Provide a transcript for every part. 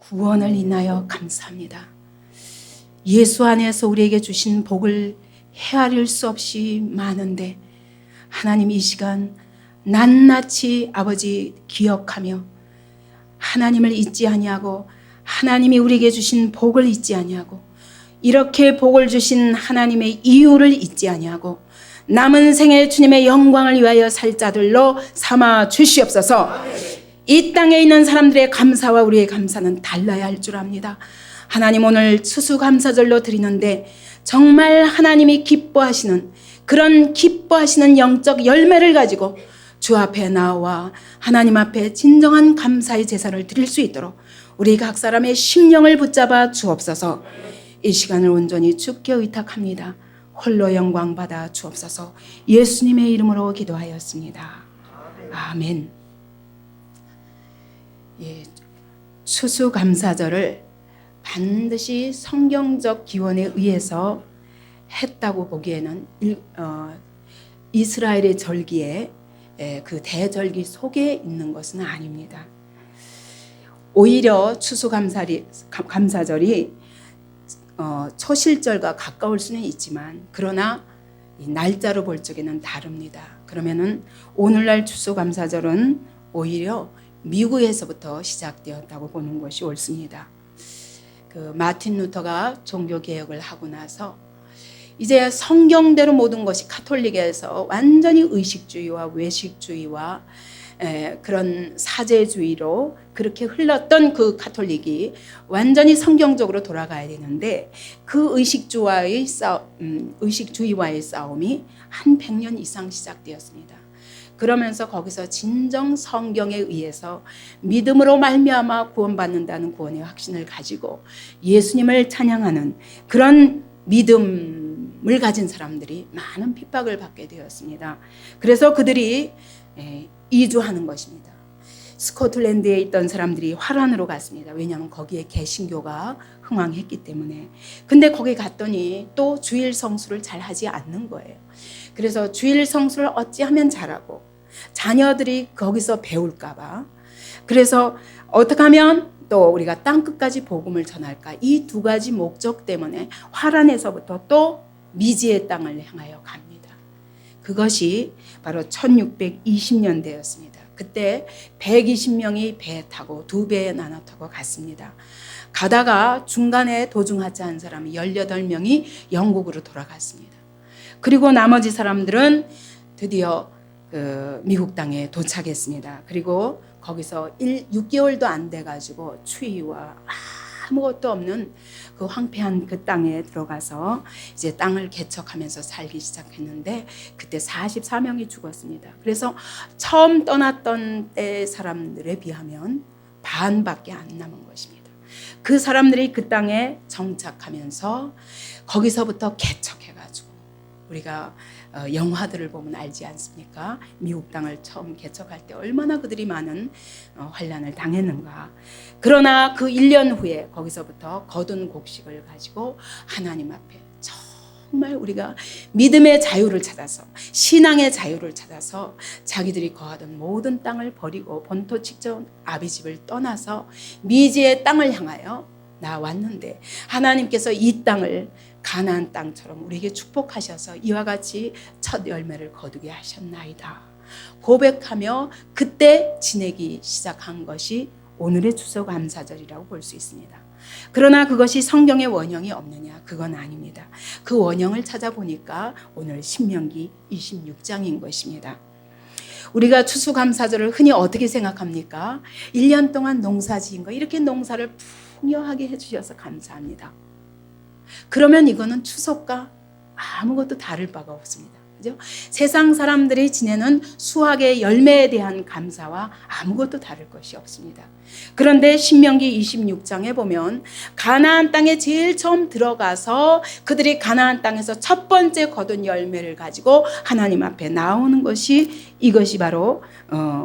구원을 인하여 감사합니다. 예수 안에서 우리에게 주신 복을 헤아릴 수 없이 많은데 하나님 이 시간 낱낱이 아버지 기억하며 하나님을 잊지 아니하고 하나님이 우리에게 주신 복을 잊지 아니하고 이렇게 복을 주신 하나님의 이유를 잊지 아니하고 남은 생에 주님의 영광을 위하여 살 자들로 삼아 주시옵소서. 이 땅에 있는 사람들의 감사와 우리의 감사는 달라야 할 줄 압니다. 하나님 오늘 추수감사절로 드리는데 정말 하나님이 기뻐하시는 그런 기뻐하시는 영적 열매를 가지고 주 앞에 나와 하나님 앞에 진정한 감사의 제사를 드릴 수 있도록 우리 각 사람의 심령을 붙잡아 주옵소서. 이 시간을 온전히 주께 의탁합니다. 홀로 영광 받아 주옵소서. 예수님의 이름으로 기도하였습니다. 아멘. 예, 추수감사절을 반드시 성경적 기원에 의해서 했다고 보기에는 이스라엘의 절기에 그 대절기 속에 있는 것은 아닙니다. 오히려 추수감사절이 초실절과 가까울 수는 있지만 그러나 이 날짜로 볼 적에는 다릅니다. 그러면은 오늘날 추수감사절은 오히려 미국에서부터 시작되었다고 보는 것이 옳습니다. 그 마틴 루터가 종교개혁을 하고 나서 이제 성경대로 모든 것이 카톨릭에서 완전히 의식주의와 외식주의와 그런 사제주의로 그렇게 흘렀던 그 카톨릭이 완전히 성경적으로 돌아가야 되는데 그 의식주의와의 싸움이 한 100년 이상 시작되었습니다. 그러면서 거기서 진정 성경에 의해서 믿음으로 말미암아 구원받는다는 구원의 확신을 가지고 예수님을 찬양하는 그런 믿음을 가진 사람들이 많은 핍박을 받게 되었습니다. 그래서 그들이 이주하는 것입니다. 스코틀랜드에 있던 사람들이 화란으로 갔습니다. 왜냐하면 거기에 개신교가 흥왕했기 때문에. 근데 거기 갔더니 또 주일 성수를 잘 하지 않는 거예요. 그래서 주일 성수를 어찌하면 잘하고 자녀들이 거기서 배울까 봐. 그래서 어떻게 하면 또 우리가 땅끝까지 복음을 전할까. 이 두 가지 목적 때문에 화란에서부터 또 미지의 땅을 향하여 갑니다. 그것이 바로 1620년대였습니다. 그때 120명이 배 타고 두 배에 나눠 타고 갔습니다. 가다가 중간에 도중하지 않은 사람이 18명이 영국으로 돌아갔습니다. 그리고 나머지 사람들은 드디어 미국 땅에 도착했습니다. 그리고 거기서 6개월도 안 돼가지고 추위와 아무것도 없는 그 황폐한 그 땅에 들어가서 이제 땅을 개척하면서 살기 시작했는데 그때 44명이 죽었습니다. 그래서 처음 떠났던 때 사람들에 비하면 반밖에 안 남은 것입니다. 그 사람들이 그 땅에 정착하면서 거기서부터 개척해가지고 우리가 영화들을 보면 알지 않습니까? 미국 땅을 처음 개척할 때 얼마나 그들이 많은 환난을 당했는가. 그러나 그 1년 후에 거기서부터 거둔 곡식을 가지고 하나님 앞에 정말 우리가 믿음의 자유를 찾아서 신앙의 자유를 찾아서 자기들이 거하던 모든 땅을 버리고 본토 직접 아비집을 떠나서 미지의 땅을 향하여 나왔는데 하나님께서 이 땅을 가나안 땅처럼 우리에게 축복하셔서 이와 같이 첫 열매를 거두게 하셨나이다 고백하며 그때 지내기 시작한 것이 오늘의 추수감사절이라고 볼 수 있습니다. 그러나 그것이 성경의 원형이 없느냐? 그건 아닙니다. 그 원형을 찾아보니까 오늘 신명기 26장인 것입니다. 우리가 추수감사절을 흔히 어떻게 생각합니까? 1년 동안 농사 지은 거 이렇게 농사를 풍요하게 해주셔서 감사합니다. 그러면 이거는 추석과 아무것도 다를 바가 없습니다. 그죠? 세상 사람들이 지내는 수확의 열매에 대한 감사와 아무것도 다를 것이 없습니다. 그런데 신명기 26장에 보면 가나안 땅에 제일 처음 들어가서 그들이 가나안 땅에서 첫 번째 거둔 열매를 가지고 하나님 앞에 나오는 것이 이것이 바로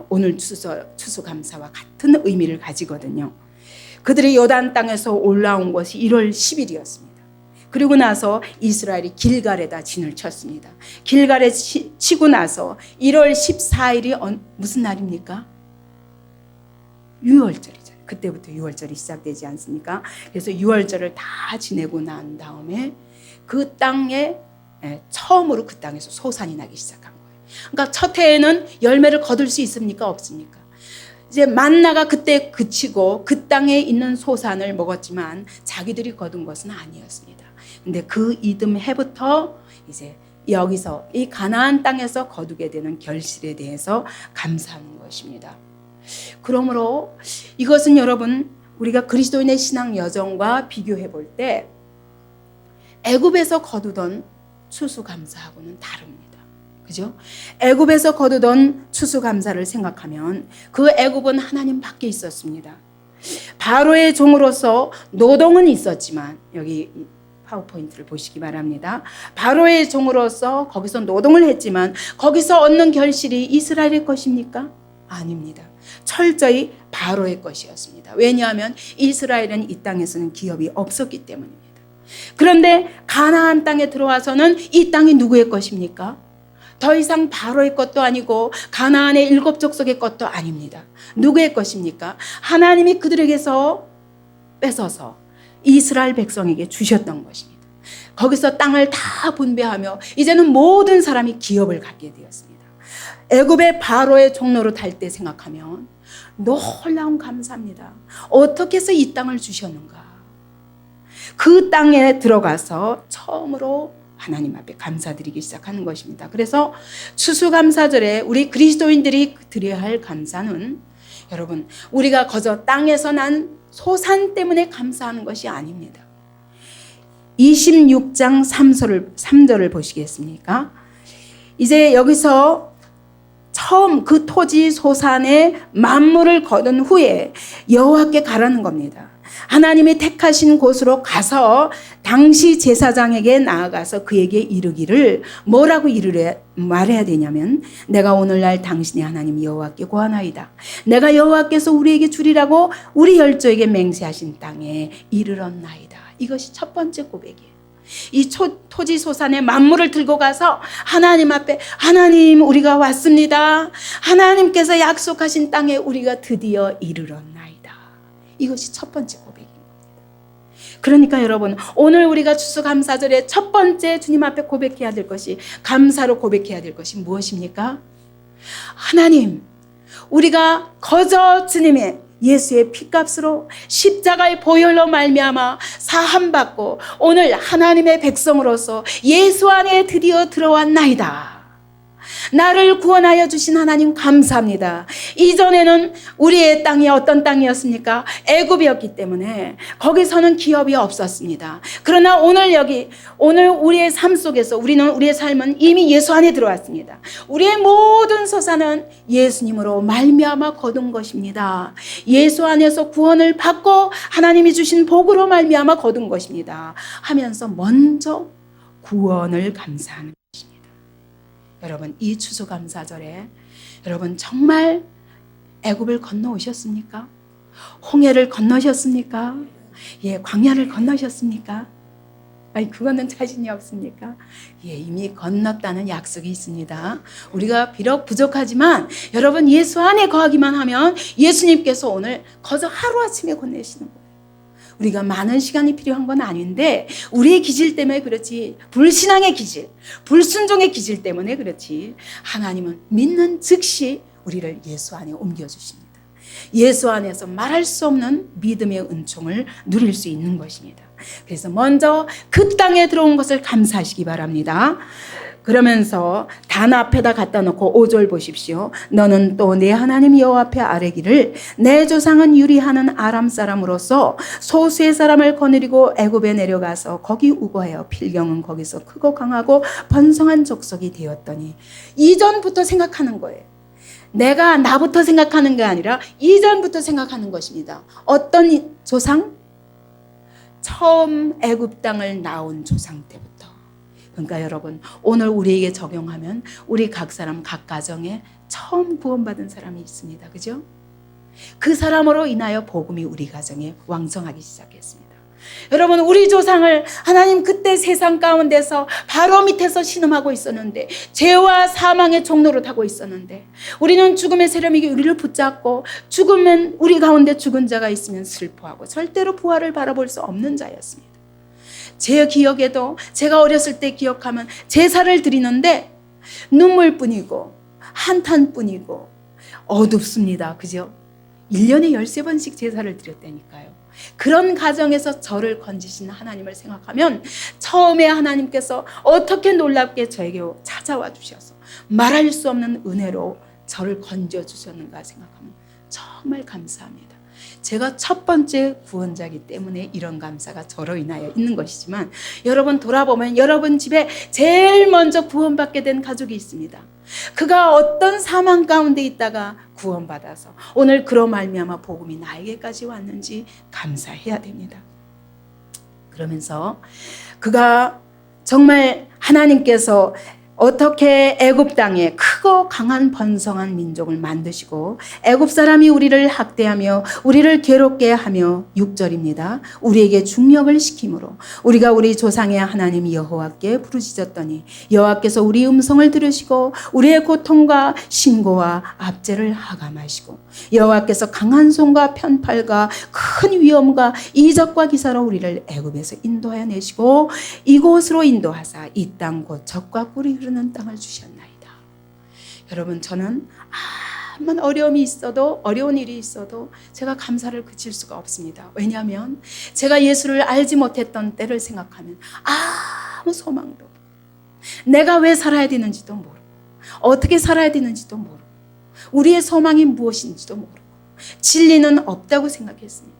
오늘 추수감사와 같은 의미를 가지거든요. 그들이 요단 땅에서 올라온 것이 1월 10일이었습니다. 그리고 나서 이스라엘이 길갈에다 진을 쳤습니다. 길갈에 치고 나서 1월 14일이 무슨 날입니까? 유월절이잖아요. 그때부터 유월절이 시작되지 않습니까? 그래서 유월절을 다 지내고 난 다음에 그 땅에 처음으로 그 땅에서 소산이 나기 시작한 거예요. 그러니까 첫 해에는 열매를 거둘 수 있습니까? 없습니까? 이제 만나가 그때 그치고 그 땅에 있는 소산을 먹었지만 자기들이 거둔 것은 아니었습니다. 근데 그 이듬 해부터 이제 여기서 이 가나안 땅에서 거두게 되는 결실에 대해서 감사하는 것입니다. 그러므로 이것은 여러분 우리가 그리스도인의 신앙 여정과 비교해 볼 때 애굽에서 거두던 추수감사하고는 다릅니다. 그죠? 애굽에서 거두던 추수감사를 생각하면 그 애굽은 하나님 밖에 있었습니다. 바로의 종으로서 노동은 있었지만 여기 파워포인트를 보시기 바랍니다. 바로의 종으로서 거기서 노동을 했지만 거기서 얻는 결실이 이스라엘의 것입니까? 아닙니다. 철저히 바로의 것이었습니다. 왜냐하면 이스라엘은 이 땅에서는 기업이 없었기 때문입니다. 그런데 가나안 땅에 들어와서는 이 땅이 누구의 것입니까? 더 이상 바로의 것도 아니고 가나안의 7 족속의 것도 아닙니다. 누구의 것입니까? 하나님이 그들에게서 뺏어서 이스라엘 백성에게 주셨던 것입니다. 거기서 땅을 다 분배하며 이제는 모든 사람이 기업을 갖게 되었습니다. 애굽의 바로의 종로로 탈 때 생각하면 놀라운 감사입니다. 어떻게 해서 이 땅을 주셨는가? 그 땅에 들어가서 처음으로 하나님 앞에 감사드리기 시작하는 것입니다. 그래서 추수감사절에 우리 그리스도인들이 드려야 할 감사는 여러분 우리가 거저 땅에서 난 소산 때문에 감사하는 것이 아닙니다. 26장 3절을 보시겠습니까? 이제 여기서 처음 그 토지 소산의 만물을 거둔 후에 여호와께 가라는 겁니다. 하나님이 택하신 곳으로 가서 당시 제사장에게 나아가서 그에게 이르기를 뭐라고 말해야 되냐면 내가 오늘날 당신의 하나님 여호와께 고하나이다. 내가 여호와께서 우리에게 주리라고 우리 열조에게 맹세하신 땅에 이르렀나이다. 이것이 첫 번째 고백이에요. 이 토지 소산의 만물을 들고 가서 하나님 앞에 하나님 우리가 왔습니다. 하나님께서 약속하신 땅에 우리가 드디어 이르렀나이다. 이것이 첫 번째 고백입니다. 그러니까 여러분 오늘 우리가 추수감사절에 첫 번째 주님 앞에 고백해야 될 것이 감사로 고백해야 될 것이 무엇입니까? 하나님 우리가 거저 주님의 예수의 피값으로 십자가의 보혈로 말미암아 사함받고 오늘 하나님의 백성으로서 예수 안에 드디어 들어왔나이다. 나를 구원하여 주신 하나님 감사합니다. 이전에는 우리의 땅이 어떤 땅이었습니까? 애굽이었기 때문에 거기서는 기업이 없었습니다. 그러나 오늘 우리의 삶 속에서 우리의 삶은 이미 예수 안에 들어왔습니다. 우리의 모든 소산은 예수님으로 말미암아 거둔 것입니다. 예수 안에서 구원을 받고 하나님이 주신 복으로 말미암아 거둔 것입니다. 하면서 먼저 구원을 감사하는 것입니다. 여러분 이 추수감사절에 여러분 정말 애굽을 건너오셨습니까? 홍해를 건너셨습니까? 예, 광야를 건너셨습니까? 아니 그거는 자신이 없습니까? 예, 이미 건넜다는 약속이 있습니다. 우리가 비록 부족하지만 여러분 예수 안에 거하기만 하면 예수님께서 오늘 거저 하루아침에 건네시는 거예요. 우리가 많은 시간이 필요한 건 아닌데 우리의 기질 때문에 그렇지, 불신앙의 기질, 불순종의 기질 때문에 그렇지 하나님은 믿는 즉시 우리를 예수 안에 옮겨주십니다. 예수 안에서 말할 수 없는 믿음의 은총을 누릴 수 있는 것입니다. 그래서 먼저 그 땅에 들어온 것을 감사하시기 바랍니다. 그러면서 단 앞에다 갖다 놓고 5절 보십시오. 너는 또 내 하나님 여호와 앞에 아뢰기를 내 조상은 유리하는 아람 사람으로서 소수의 사람을 거느리고 애굽에 내려가서 거기 우거하여 필경은 거기서 크고 강하고 번성한 족속이 되었더니 이전부터 생각하는 거예요. 내가 나부터 생각하는 게 아니라 이전부터 생각하는 것입니다. 어떤 조상? 처음 애굽 땅을 나온 조상 때부터. 그러니까 여러분 오늘 우리에게 적용하면 우리 각 사람 각 가정에 처음 구원받은 사람이 있습니다. 그죠? 그 사람으로 인하여 복음이 우리 가정에 왕성하기 시작했습니다. 여러분, 우리 조상을 하나님 그때 세상 가운데서 바로 밑에서 신음하고 있었는데, 죄와 사망의 종로로 타고 있었는데, 우리는 죽음의 세력이 우리를 붙잡고, 죽으면 우리 가운데 죽은 자가 있으면 슬퍼하고 절대로 부활을 바라볼 수 없는 자였습니다. 제 기억에도 제가 어렸을 때 기억하면 제사를 드리는데 눈물뿐이고 한탄뿐이고 어둡습니다. 그죠? 1년에 13번씩 제사를 드렸다니까요. 그런 가정에서 저를 건지신 하나님을 생각하면 처음에 하나님께서 어떻게 놀랍게 저에게 찾아와 주셔서 말할 수 없는 은혜로 저를 건져 주셨는가 생각하면 정말 감사합니다. 제가 첫 번째 구원자이기 때문에 이런 감사가 저로 인하여 있는 것이지만, 여러분 돌아보면 여러분 집에 제일 먼저 구원받게 된 가족이 있습니다. 그가 어떤 사망 가운데 있다가 구원받아서 오늘 그로 말미암아 복음이 나에게까지 왔는지 감사해야 됩니다. 그러면서 그가 정말 하나님께서 어떻게 애굽 땅에 크고 강한 번성한 민족을 만드시고 애굽 사람이 우리를 학대하며 우리를 괴롭게 하며 6절입니다. 우리에게 중력을 시킴으로 우리가 우리 조상의 하나님 여호와께 부르짖었더니 여호와께서 우리 음성을 들으시고 우리의 고통과 신고와 압제를 하감하시고 여호와께서 강한 손과 편팔과 큰 위엄과 이적과 기사로 우리를 애굽에서 인도하여 내시고 이곳으로 인도하사 이 땅 곧 적과 꿀이 흐르는 땅을 주셨나이다. 여러분, 저는 아무런 어려움이 있어도, 어려운 일이 있어도 제가 감사를 그칠 수가 없습니다. 왜냐하면 제가 예수를 알지 못했던 때를 생각하면 아무 소망도 없고, 내가 왜 살아야 되는지도 모르고, 어떻게 살아야 되는지도 모르고, 우리의 소망이 무엇인지도 모르고, 진리는 없다고 생각했습니다.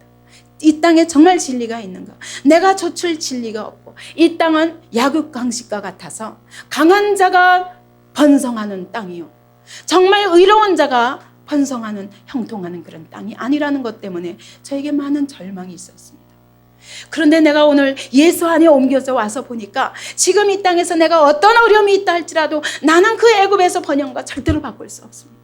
이 땅에 정말 진리가 있는가? 내가 좇을 진리가 없고, 이 땅은 약육강식과 같아서 강한 자가 번성하는 땅이요, 정말 의로운 자가 번성하는, 형통하는 그런 땅이 아니라는 것 때문에 저에게 많은 절망이 있었습니다. 그런데 내가 오늘 예수 안에 옮겨져 와서 보니까 지금 이 땅에서 내가 어떤 어려움이 있다 할지라도 나는 그 애굽에서 번영과 절대로 바꿀 수 없습니다.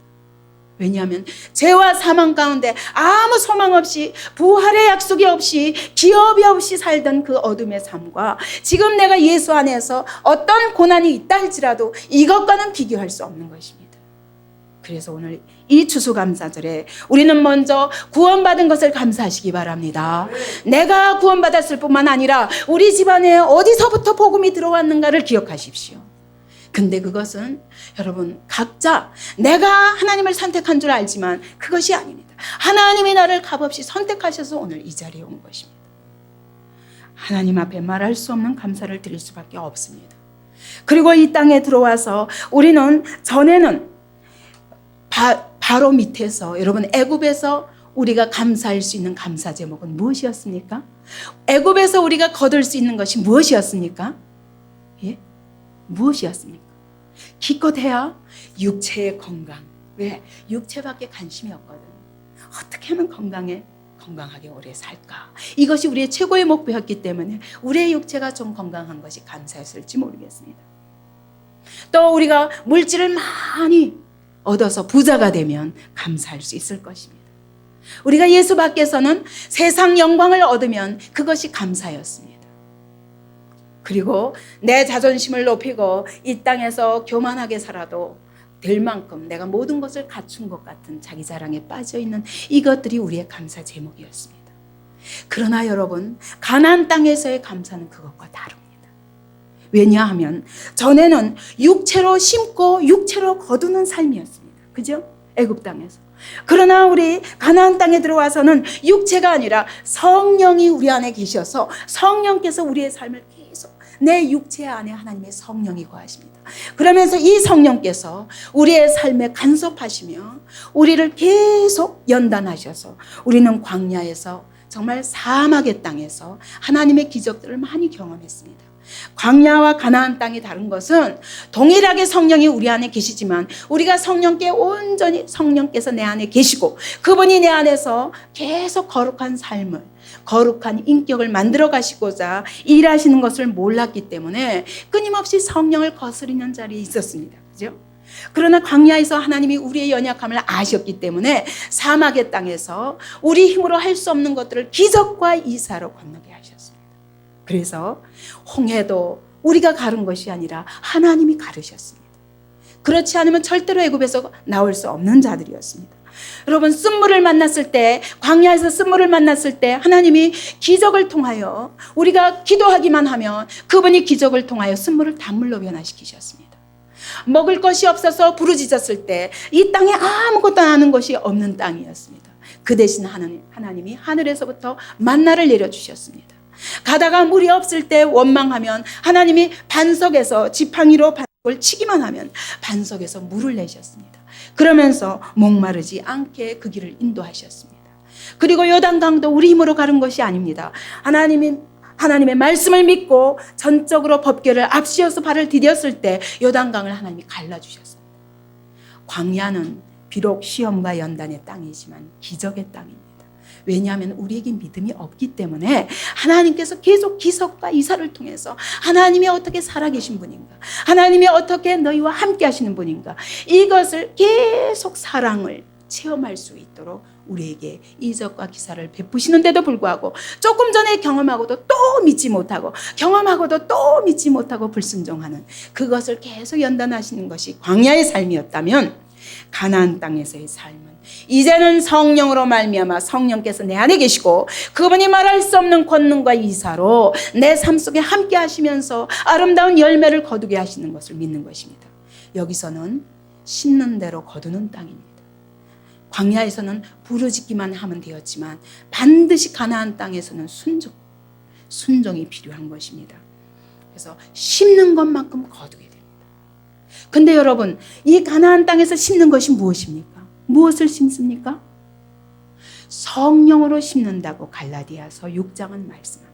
왜냐하면 죄와 사망 가운데 아무 소망 없이, 부활의 약속이 없이, 기업이 없이 살던 그 어둠의 삶과 지금 내가 예수 안에서 어떤 고난이 있다 할지라도 이것과는 비교할 수 없는 것입니다. 그래서 오늘 이 추수감사절에 우리는 먼저 구원받은 것을 감사하시기 바랍니다. 내가 구원받았을 뿐만 아니라 우리 집안에 어디서부터 복음이 들어왔는가를 기억하십시오. 근데 그것은 여러분 각자 내가 하나님을 선택한 줄 알지만 그것이 아닙니다. 하나님이 나를 값없이 선택하셔서 오늘 이 자리에 온 것입니다. 하나님 앞에 말할 수 없는 감사를 드릴 수밖에 없습니다. 그리고 이 땅에 들어와서 우리는 전에는 바로 밑에서, 여러분 애굽에서 우리가 감사할 수 있는 감사 제목은 무엇이었습니까? 애굽에서 우리가 거둘 수 있는 것이 무엇이었습니까? 예? 무엇이었습니까? 기껏해야 육체의 건강. 왜? 육체밖에 관심이 없거든. 어떻게 하면 건강하게 오래 살까? 이것이 우리의 최고의 목표였기 때문에 우리의 육체가 좀 건강한 것이 감사였을지 모르겠습니다. 또 우리가 물질을 많이 얻어서 부자가 되면 감사할 수 있을 것입니다. 우리가 예수 밖에서는 세상 영광을 얻으면 그것이 감사였습니다. 그리고 내 자존심을 높이고 이 땅에서 교만하게 살아도 될 만큼 내가 모든 것을 갖춘 것 같은 자기 자랑에 빠져있는 이것들이 우리의 감사 제목이었습니다. 그러나 여러분, 가나안 땅에서의 감사는 그것과 다릅니다. 왜냐하면 전에는 육체로 심고 육체로 거두는 삶이었습니다. 그죠? 애굽 땅에서. 그러나 우리 가나안 땅에 들어와서는 육체가 아니라 성령이 우리 안에 계셔서 성령께서 우리의 삶을 계속, 내 육체 안에 하나님의 성령이 거하십니다. 그러면서 이 성령께서 우리의 삶에 간섭하시며 우리를 계속 연단하셔서 우리는 광야에서, 정말 사막의 땅에서 하나님의 기적들을 많이 경험했습니다. 광야와 가나안 땅이 다른 것은 동일하게 성령이 우리 안에 계시지만 우리가 성령께 온전히, 성령께서 내 안에 계시고 그분이 내 안에서 계속 거룩한 삶을, 거룩한 인격을 만들어 가시고자 일하시는 것을 몰랐기 때문에 끊임없이 성령을 거스리는 자리에 있었습니다. 그죠? 그러나 광야에서 하나님이 우리의 연약함을 아셨기 때문에 사막의 땅에서 우리 힘으로 할 수 없는 것들을 기적과 이사로 건너게 하셨습니다. 그래서 홍해도 우리가 가른 것이 아니라 하나님이 가르셨습니다. 그렇지 않으면 절대로 애굽에서 나올 수 없는 자들이었습니다. 여러분, 쓴물을 만났을 때, 광야에서 쓴물을 만났을 때 하나님이 기적을 통하여, 우리가 기도하기만 하면 그분이 기적을 통하여 쓴물을 단물로 변화시키셨습니다. 먹을 것이 없어서 부르짖었을 때 이 땅에 아무것도 나는 것이 없는 땅이었습니다. 그 대신 하나님이 하늘에서부터 만나를 내려주셨습니다. 가다가 물이 없을 때 원망하면 하나님이 반석에서 지팡이로 반석을 치기만 하면 반석에서 물을 내셨습니다. 그러면서 목마르지 않게 그 길을 인도하셨습니다. 그리고 요단강도 우리 힘으로 가른 것이 아닙니다. 하나님의 말씀을 믿고 전적으로 법궤를 앞세워서 발을 디뎠을 때 요단강을 하나님이 갈라주셨습니다. 광야는 비록 시험과 연단의 땅이지만 기적의 땅입니다. 왜냐하면 우리에게 믿음이 없기 때문에 하나님께서 계속 기적과 이사를 통해서 하나님이 어떻게 살아계신 분인가, 하나님이 어떻게 너희와 함께 하시는 분인가, 이것을 계속 사랑을 체험할 수 있도록 우리에게 이적과 기사를 베푸시는데도 불구하고 조금 전에 경험하고도 또 믿지 못하고 경험하고도 또 믿지 못하고 불순종하는 그것을 계속 연단하시는 것이 광야의 삶이었다면, 가나안 땅에서의 삶은 이제는 성령으로 말미암아 성령께서 내 안에 계시고 그분이 말할 수 없는 권능과 이사로 내 삶 속에 함께 하시면서 아름다운 열매를 거두게 하시는 것을 믿는 것입니다. 여기서는 심는 대로 거두는 땅입니다. 광야에서는 부르짖기만 하면 되었지만 반드시 가나안 땅에서는 순종이 필요한 것입니다. 그래서 심는 것만큼 거두게 됩니다. 근데 여러분, 이 가나안 땅에서 심는 것이 무엇입니까? 무엇을 심습니까? 성령으로 심는다고 갈라디아서 6장은 말씀합니다.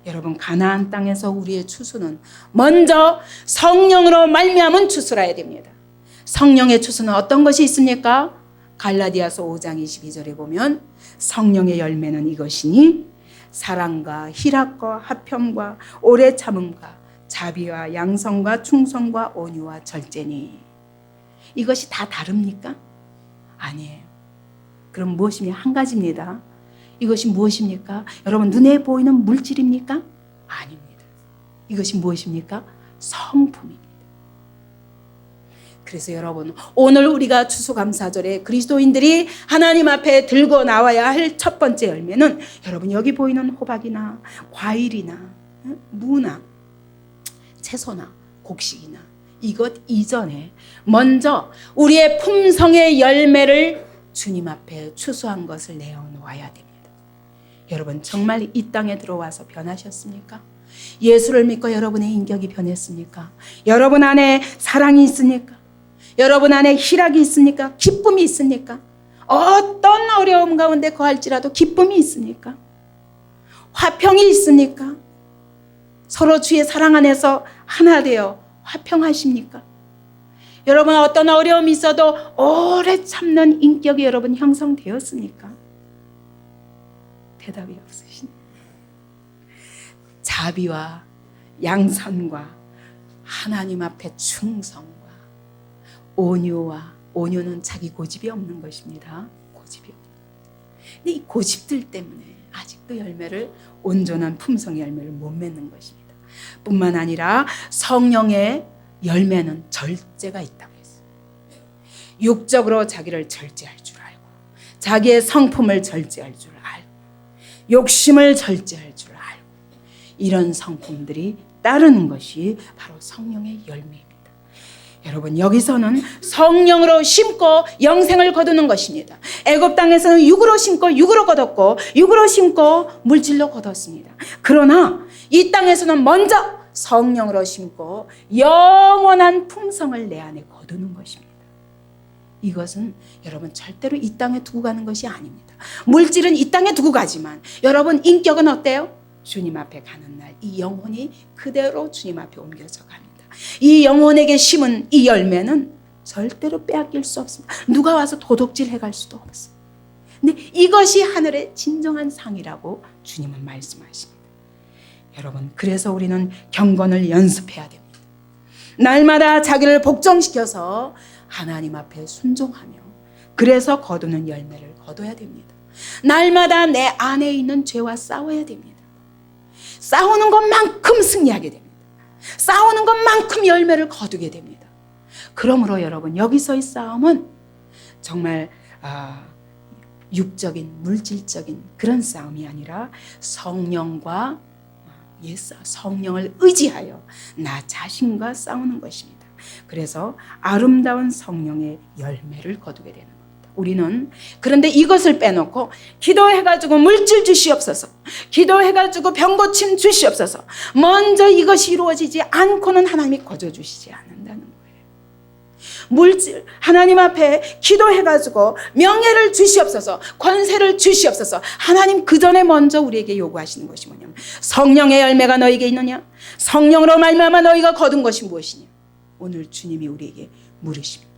여러분, 가나안 땅에서 우리의 추수는 먼저 성령으로 말미암은 추수라야 됩니다. 성령의 추수는 어떤 것이 있습니까? 갈라디아서 5장 22절에 보면 성령의 열매는 이것이니 사랑과 희락과 화평과 오래 참음과 자비와 양성과 충성과 온유와 절제니. 이것이 다 다릅니까? 아니에요. 그럼 무엇이며 한 가지입니다. 이것이 무엇입니까? 여러분, 눈에 보이는 물질입니까? 아닙니다. 이것이 무엇입니까? 성품입니다. 그래서 여러분, 오늘 우리가 추수감사절에 그리스도인들이 하나님 앞에 들고 나와야 할 첫 번째 열매는, 여러분, 여기 보이는 호박이나 과일이나 무나 채소나 곡식이나 이것 이전에 먼저 우리의 품성의 열매를 주님 앞에 추수한 것을 내어놓아야 됩니다. 여러분, 정말 이 땅에 들어와서 변하셨습니까? 예수를 믿고 여러분의 인격이 변했습니까? 여러분 안에 사랑이 있습니까? 여러분 안에 희락이 있습니까? 기쁨이 있습니까? 어떤 어려움 가운데 거할지라도 기쁨이 있습니까? 화평이 있습니까? 서로 주의 사랑 안에서 하나 되어 화평하십니까? 여러분, 어떤 어려움이 있어도 오래 참는 인격이 여러분 형성되었습니까? 대답이 없으시네. 자비와 양선과 하나님 앞에 충성과 온유는 자기 고집이 없는 것입니다. 고집이 없는. 근데 이 고집들 때문에 아직도 온전한 품성의 열매를 못 맺는 것입니다. 뿐만 아니라 성령의 열매는 절제가 있다고 했어요. 육적으로 자기를 절제할 줄 알고, 자기의 성품을 절제할 줄 알고, 욕심을 절제할 줄 알고, 이런 성품들이 따르는 것이 바로 성령의 열매입니다. 여러분, 여기서는 성령으로 심고 영생을 거두는 것입니다. 애굽 땅에서는 육으로 심고 육으로 거뒀고 육으로 심고 물질로 거뒀습니다. 그러나 이 땅에서는 먼저 성령으로 심고 영원한 품성을 내 안에 거두는 것입니다. 이것은 여러분 절대로 이 땅에 두고 가는 것이 아닙니다. 물질은 이 땅에 두고 가지만 여러분 인격은 어때요? 주님 앞에 가는 날 이 영혼이 그대로 주님 앞에 옮겨져 갑니다. 이 영혼에게 심은 이 열매는 절대로 빼앗길 수 없습니다. 누가 와서 도둑질 해갈 수도 없어요. 근데 이것이 하늘의 진정한 상이라고 주님은 말씀하십니다. 여러분, 그래서 우리는 경건을 연습해야 됩니다. 날마다 자기를 복종시켜서 하나님 앞에 순종하며 그래서 거두는 열매를 거둬야 됩니다. 날마다 내 안에 있는 죄와 싸워야 됩니다. 싸우는 것만큼 승리하게 됩니다. 싸우는 것만큼 열매를 거두게 됩니다. 그러므로 여러분, 여기서의 싸움은 정말 육적인, 물질적인 그런 싸움이 아니라 성령과 성령을 의지하여 나 자신과 싸우는 것입니다. 그래서 아름다운 성령의 열매를 거두게 되는 겁니다. 우리는 그런데 이것을 빼놓고 기도해가지고 물질 주시옵소서, 기도해가지고 병고침 주시옵소서, 먼저 이것이 이루어지지 않고는 하나님이 거저주시지 않는다는 거예요. 물질, 하나님 앞에 기도해가지고 명예를 주시옵소서, 권세를 주시옵소서, 하나님 그 전에 먼저 우리에게 요구하시는 것이 뭐냐면 성령의 열매가 너에게 있느냐, 성령으로 말미암아 너희가 거둔 것이 무엇이냐. 오늘 주님이 우리에게 물으십니다.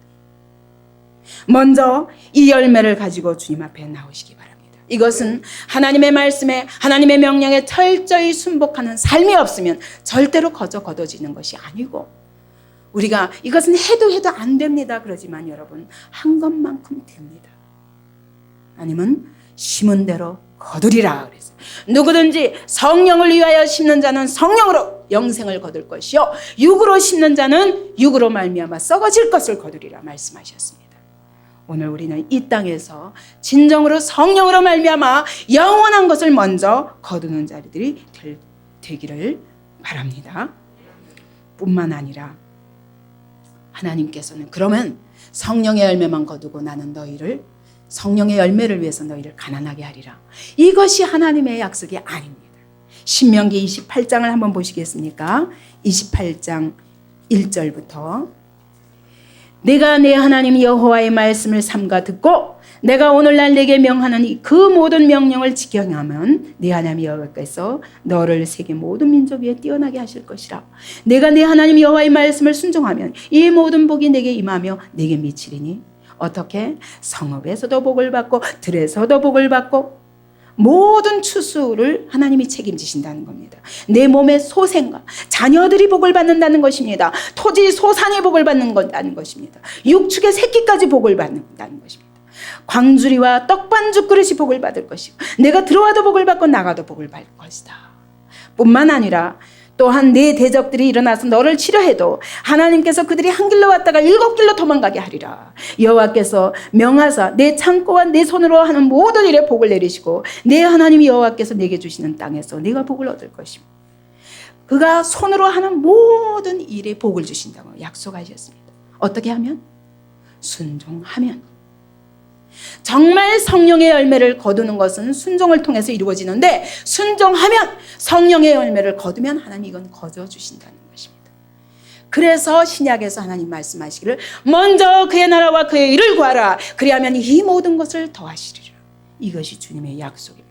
먼저 이 열매를 가지고 주님 앞에 나오시기 바랍니다. 이것은 하나님의 말씀에, 하나님의 명령에 철저히 순복하는 삶이 없으면 절대로 거둬지는 것이 아니고, 우리가 이것은 해도 안 됩니다 그러지만 여러분, 한 것만큼 됩니다. 아니면 심은 대로 거두리라 그랬어요. 누구든지 성령을 위하여 심는 자는 성령으로 영생을 거둘 것이요, 육으로 심는 자는 육으로 말미암아 썩어질 것을 거두리라 말씀하셨습니다. 오늘 우리는 이 땅에서 진정으로 성령으로 말미암아 영원한 것을 먼저 거두는 자들이 되기를 바랍니다. 뿐만 아니라 하나님께서는 그러면 성령의 열매만 거두고 나는 너희를, 성령의 열매를 위해서 너희를 가난하게 하리라, 이것이 하나님의 약속이 아닙니다. 신명기 28장을 한번 보시겠습니까? 28장 1절부터 내가 내 하나님 여호와의 말씀을 삼가 듣고 내가 오늘날 내게 명하는 그 모든 명령을 지켜 행하면 내 하나님 여호와께서 너를 세계 모든 민족 위에 뛰어나게 하실 것이라. 내가 내 하나님 여호와의 말씀을 순종하면 이 모든 복이 내게 임하며 내게 미치리니 어떻게? 성읍에서도 복을 받고 들에서도 복을 받고 모든 추수를 하나님이 책임지신다는 겁니다. 내 몸의 소생과 자녀들이 복을 받는다는 것입니다. 토지 소산이 복을 받는다는 것입니다. 육축의 새끼까지 복을 받는다는 것입니다. 광주리와 떡반죽 그릇이 복을 받을 것이고 내가 들어와도 복을 받고 나가도 복을 받을 것이다. 뿐만 아니라 또한 내 대적들이 일어나서 너를 치려해도 하나님께서 그들이 한 길로 왔다가 7길로 도망가게 하리라. 여호와께서 명하사 내 창고와 내 손으로 하는 모든 일에 복을 내리시고 내 하나님 여호와께서 내게 주시는 땅에서 네가 복을 얻을 것입니다. 그가 손으로 하는 모든 일에 복을 주신다고 약속하셨습니다. 어떻게 하면? 순종하면. 정말 성령의 열매를 거두는 것은 순종을 통해서 이루어지는데, 순종하면 성령의 열매를 거두면 하나님 이건 거둬주신다는 것입니다. 그래서 신약에서 하나님 말씀하시기를 먼저 그의 나라와 그의 일을 구하라. 그리하면 이 모든 것을 더하시리라. 이것이 주님의 약속입니다.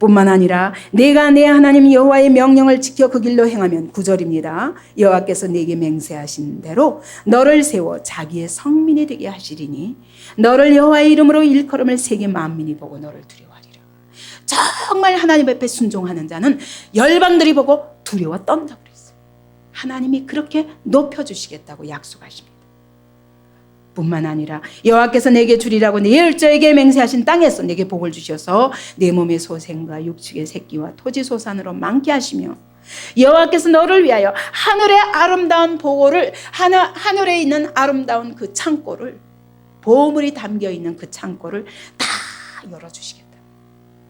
뿐만 아니라 내가 내 하나님 여호와의 명령을 지켜 그 길로 행하면 9절입니다. 여호와께서 내게 맹세하신 대로 너를 세워 자기의 성민이 되게 하시리니 너를 여호와의 이름으로 일컬음을 세계 만민이 보고 너를 두려워하리라. 정말 하나님 앞에 순종하는 자는 열방들이 보고 두려워 떤다고 그랬어요. 하나님이 그렇게 높여주시겠다고 약속하십니다. 뿐만 아니라 여호와께서 내게 주리라고 내 열조에게 맹세하신 땅에서 내게 복을 주셔서 내 몸의 소생과 육축의 새끼와 토지 소산으로 많게 하시며 여호와께서 너를 위하여 하늘의 아름다운 보고를 하늘에 있는 아름다운 그 창고를, 보물이 담겨있는 그 창고를 다 열어주시겠다.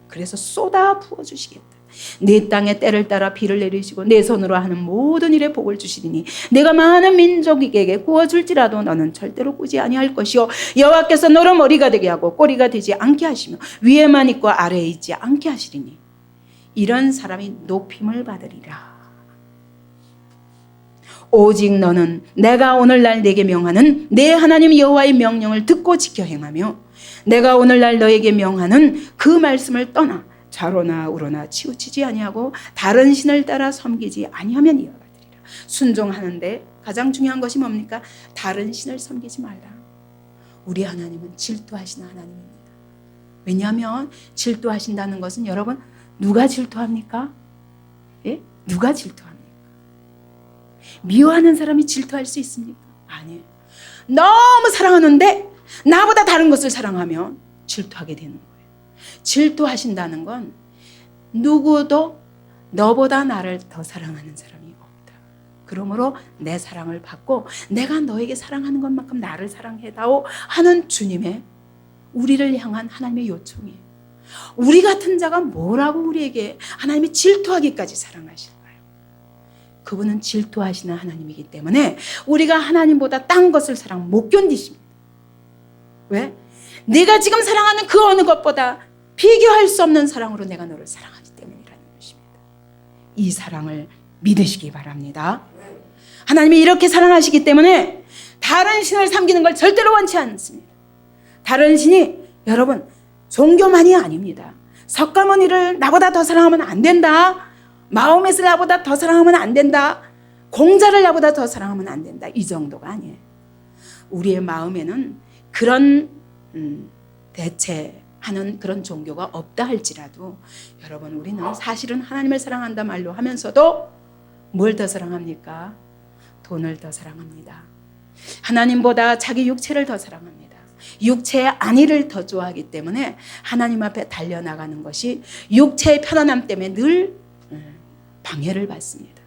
그래서 쏟아 부어주시겠다. 내 땅에 때를 따라 비를 내리시고 내 손으로 하는 모든 일에 복을 주시리니 내가 많은 민족에게 구워줄지라도 너는 절대로 꾸지 아니할 것이요 여호와께서 너로 머리가 되게 하고 꼬리가 되지 않게 하시며 위에만 있고 아래에 있지 않게 하시리니 이런 사람이 높임을 받으리라. 오직 너는 내가 오늘날 내게 명하는 내 하나님 여호와의 명령을 듣고 지켜 행하며 내가 오늘날 너에게 명하는 그 말씀을 떠나 좌로나 우로나 치우치지 아니하고 다른 신을 따라 섬기지 아니하면 이와 같으리라. 순종하는데 가장 중요한 것이 뭡니까? 다른 신을 섬기지 말라. 우리 하나님은 질투하시는 하나님입니다. 왜냐하면 질투하신다는 것은 여러분 누가 질투합니까? 예? 누가 질투합니까? 미워하는 사람이 질투할 수 있습니까? 아니에요. 너무 사랑하는데 나보다 다른 것을 사랑하면 질투하게 되는 거예요. 질투하신다는 건 누구도 너보다 나를 더 사랑하는 사람이 없다. 그러므로 내 사랑을 받고 내가 너에게 사랑하는 것만큼 나를 사랑해다오 하는 주님의 우리를 향한 하나님의 요청이에요. 우리 같은 자가 뭐라고 우리에게 하나님이 질투하기까지 사랑하실까요? 그분은 질투하시는 하나님이기 때문에 우리가 하나님보다 딴 것을 사랑 못 견디십니다. 왜? 내가 지금 사랑하는 그 어느 것보다 비교할 수 없는 사랑으로 내가 너를 사랑하기 때문이라는 것입니다. 이 사랑을 믿으시기 바랍니다. 하나님이 이렇게 사랑하시기 때문에 다른 신을 섬기는 걸 절대로 원치 않습니다. 다른 신이 여러분 종교만이 아닙니다. 석가모니를 나보다 더 사랑하면 안 된다. 마호멧을 나보다 더 사랑하면 안 된다. 공자를 나보다 더 사랑하면 안 된다. 이 정도가 아니에요. 우리의 마음에는 그런 대체하는 그런 종교가 없다 할지라도 여러분 우리는 사실은 하나님을 사랑한다 말로 하면서도 뭘 더 사랑합니까? 돈을 더 사랑합니다. 하나님보다 자기 육체를 더 사랑합니다. 육체의 안위를 더 좋아하기 때문에 하나님 앞에 달려나가는 것이 육체의 편안함 때문에 늘 방해를 받습니다.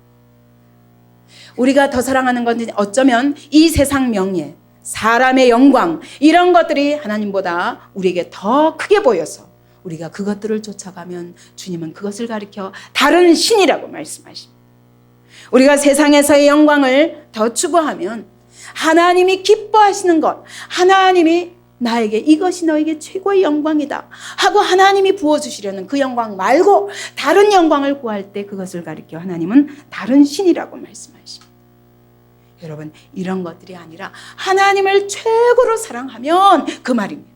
우리가 더 사랑하는 건 어쩌면 이 세상 명예, 사람의 영광 이런 것들이 하나님보다 우리에게 더 크게 보여서 우리가 그것들을 쫓아가면 주님은 그것을 가리켜 다른 신이라고 말씀하십니다. 우리가 세상에서의 영광을 더 추구하면 하나님이 기뻐하시는 것, 하나님이 나에게 이것이 너에게 최고의 영광이다 하고 하나님이 부어주시려는 그 영광 말고 다른 영광을 구할 때 그것을 가리켜 하나님은 다른 신이라고 말씀하십니다. 여러분 이런 것들이 아니라 하나님을 최고로 사랑하면 그 말입니다.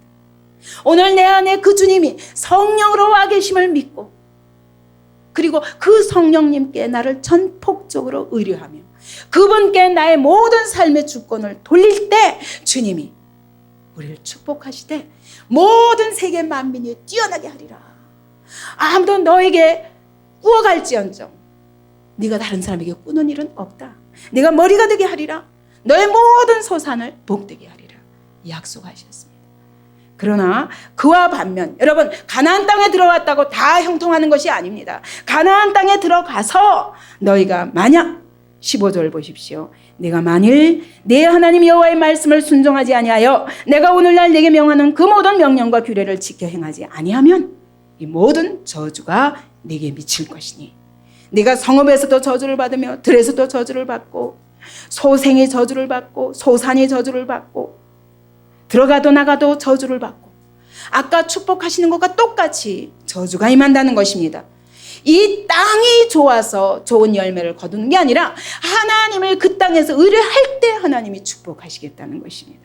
오늘 내 안에 그 주님이 성령으로 와 계심을 믿고 그리고 그 성령님께 나를 전폭적으로 의뢰하며 그분께 나의 모든 삶의 주권을 돌릴 때 주님이 우리를 축복하시되 모든 세계 만민이 뛰어나게 하리라. 아무도 너에게 꾸어갈지언정 네가 다른 사람에게 꾸는 일은 없다. 네가 머리가 되게 하리라. 너의 모든 소산을 복되게 하리라. 약속하셨습니다. 그러나 그와 반면 여러분 가나안 땅에 들어왔다고 다 형통하는 것이 아닙니다. 가나안 땅에 들어가서 너희가 만약 15절 보십시오. 내가 만일 내 하나님 여호와의 말씀을 순종하지 아니하여 내가 오늘날 내게 명하는 그 모든 명령과 규례를 지켜 행하지 아니하면 이 모든 저주가 내게 미칠 것이니 네가 성읍에서도 저주를 받으며 들에서도 저주를 받고 소생이 저주를 받고 소산이 저주를 받고 들어가도 나가도 저주를 받고 아까 축복하시는 것과 똑같이 저주가 임한다는 것입니다. 이 땅이 좋아서 좋은 열매를 거두는 게 아니라 하나님을 그 땅에서 의뢰할 때 하나님이 축복하시겠다는 것입니다.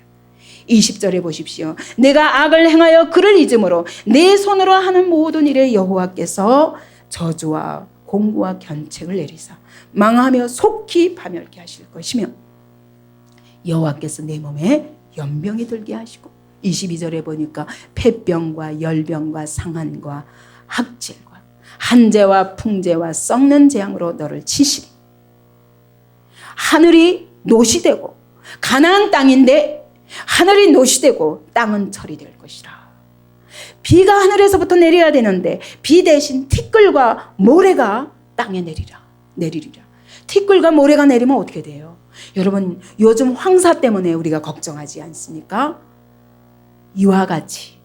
20절에 보십시오. 내가 악을 행하여 그를 잊음으로 내 손으로 하는 모든 일에 여호와께서 저주와 공고와 견책을 내리사 망하며 속히 파멸케 하실 것이며 여호와께서 내 몸에 연병이 들게 하시고 22절에 보니까 폐병과 열병과 상한과 학질과 한재와 풍재와 썩는 재앙으로 너를 치시리. 하늘이 노시되고 가나안 땅인데 하늘이 노시되고 땅은 철이 될 것이라. 비가 하늘에서부터 내려야 되는데 비 대신 티끌과 모래가 땅에 내리리라. 티끌과 모래가 내리면 어떻게 돼요? 여러분 요즘 황사 때문에 우리가 걱정하지 않습니까? 이와 같이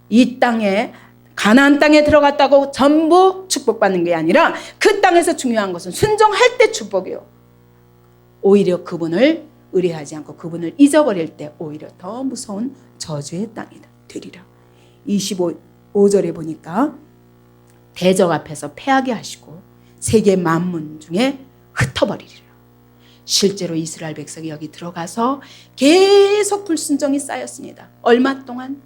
이 땅에 가나안 땅에 들어갔다고 전부 축복받는 게 아니라 그 땅에서 중요한 것은 순종할 때 축복이요. 오히려 그분을 의뢰하지 않고 그분을 잊어버릴 때 오히려 더 무서운 저주의 땅이 되리라. 25절에 보니까 대적 앞에서 패하게 하시고 세계 만문 중에 흩어버리리라. 실제로 이스라엘 백성이 여기 들어가서 계속 불순종이 쌓였습니다. 얼마 동안?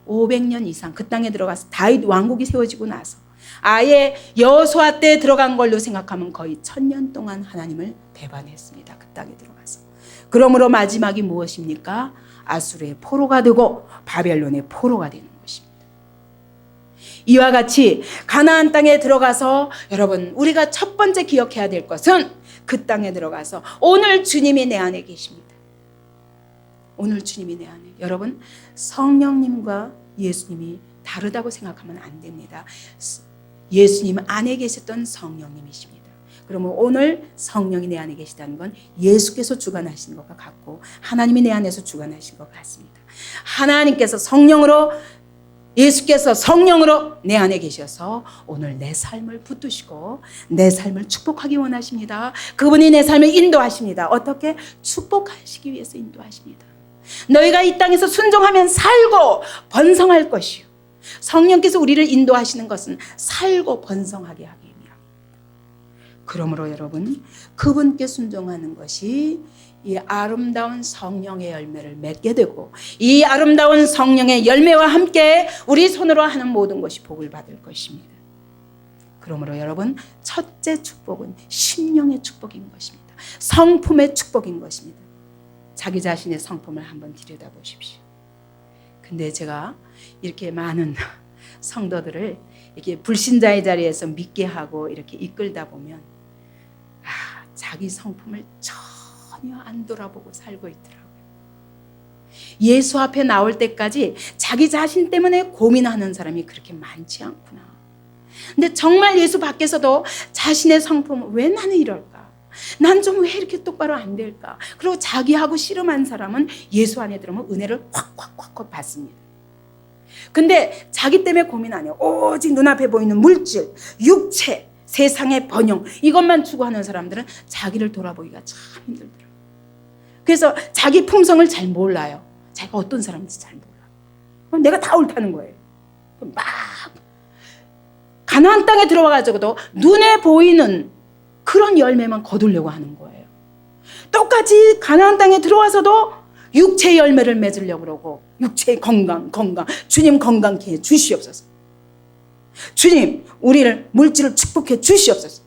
500년 이상 그 땅에 들어가서 다윗 왕국이 세워지고 나서 아예 여호수아 때 들어간 걸로 생각하면 거의 1000년 동안 하나님을 배반했습니다. 그 땅에 들어가서. 그러므로 마지막이 무엇입니까? 아수르의 포로가 되고 바벨론의 포로가 되는 것입니다. 이와 같이 가나안 땅에 들어가서 여러분 우리가 첫 번째 기억해야 될 것은 그 땅에 들어가서 오늘 주님이 내 안에 계십니다. 오늘 주님이 내 안에. 여러분 성령님과 예수님이 다르다고 생각하면 안 됩니다. 예수님 안에 계셨던 성령님이십니다. 그러면 오늘 성령이 내 안에 계시다는 건 예수께서 주관하신 것과 같고 하나님이 내 안에서 주관하신 것 같습니다. 하나님께서 성령으로, 예수께서 성령으로 내 안에 계셔서 오늘 내 삶을 붙드시고 내 삶을 축복하기 원하십니다. 그분이 내 삶을 인도하십니다. 어떻게? 축복하시기 위해서 인도하십니다. 너희가 이 땅에서 순종하면 살고 번성할 것이요. 성령께서 우리를 인도하시는 것은 살고 번성하게 하기 위함입니다. 그러므로 여러분, 그분께 순종하는 것이 이 아름다운 성령의 열매를 맺게 되고 이 아름다운 성령의 열매와 함께 우리 손으로 하는 모든 것이 복을 받을 것입니다. 그러므로 여러분, 첫째 축복은 심령의 축복인 것입니다. 성품의 축복인 것입니다. 자기 자신의 성품을 한번 들여다보십시오. 근데 제가 이렇게 많은 성도들을 이렇게 불신자의 자리에서 믿게 하고 이렇게 이끌다 보면 자기 성품을 전혀 안 돌아보고 살고 있더라고요. 예수 앞에 나올 때까지 자기 자신 때문에 고민하는 사람이 그렇게 많지 않구나. 근데 정말 예수 밖에서도 자신의 성품을 왜 나는 이럴까? 난 좀 왜 이렇게 똑바로 안 될까? 그리고 자기하고 씨름한 사람은 예수 안에 들어오면 은혜를 확 받습니다. 근데 자기 때문에 고민 안 해요. 오직 눈앞에 보이는 물질, 육체, 세상의 번영 이것만 추구하는 사람들은 자기를 돌아보기가 참 힘들더라고요. 그래서 자기 품성을 잘 몰라요. 자기가 어떤 사람인지 잘 몰라. 내가 다 옳다는 거예요. 막 가나안 땅에 들어와가지고도 눈에 보이는 그런 열매만 거두려고 하는 거예요. 똑같이 가나안 땅에 들어와서도 육체의 열매를 맺으려고 그러고 육체의 건강 주님 건강케 해 주시옵소서. 주님 우리를 물질을 축복해 주시옵소서.